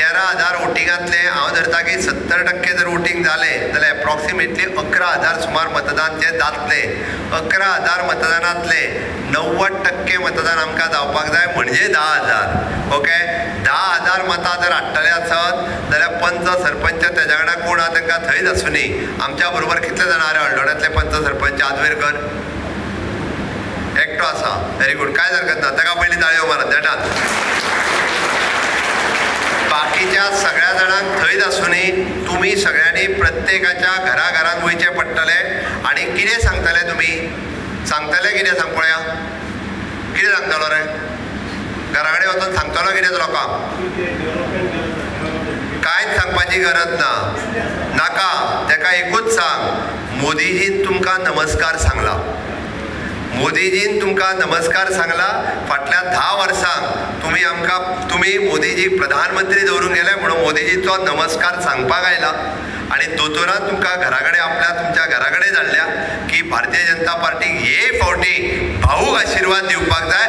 13,000 वोटिंगांतले हांव धरता की 70% जर वोटिंग जालें जाल्यार एप्रॉक्सिमेटली 11,000 सुमार मतदान जे जातले. 11,000 मतदानांतले 90% मतदान आमकां जावपाक जाय म्हणजे 10,000. ओके, 10,000 मतां जर हाडटले आसत जाल्यार पंच सरपंच तेज्या वांगडा कोण आहा तांकां थंयच आसुनी. आमच्या बरोबर कितले जाण आहा हळडोण्यातले पंच सरपंच? आजवेरकर एकटो आसा. व्हेरी गुड, कांय हरकत ना, ताका पयलीं ताळयो मारात देठात. बाकीच्या सगळ्या जाणांक थंयच आसुनी तुमी सगळ्यांनी प्रत्येकाच्या घराघरांत वयचें पडटले आनी कितें सांगतले तुमी? सांगतले कितें? सांग पळया, कितें सांगतलो रे? घरा कडेन वचून सांगतलो कितें लोकांक? कांयच सांगपाची गरज ना, नाका. ताका एकूच सांग, मोदीजीन तुमकां नमस्कार सांगला. मोदीजीन तुमकां नमस्कार सांगला. फाटल्या 10 वर्सांक तुम्ही मोदीजीक प्रधानमंत्री दवरून गेले म्हणून मोदीजीचो नमस्कार सांगपाक आयला आनी दोतोरान तुमकां घरा कडेन तुमच्या घरा कडेन धाडल्या की भारतीय जनता पार्टीक हे फावटी भाऊक आशिर्वाद दिवपाक जाय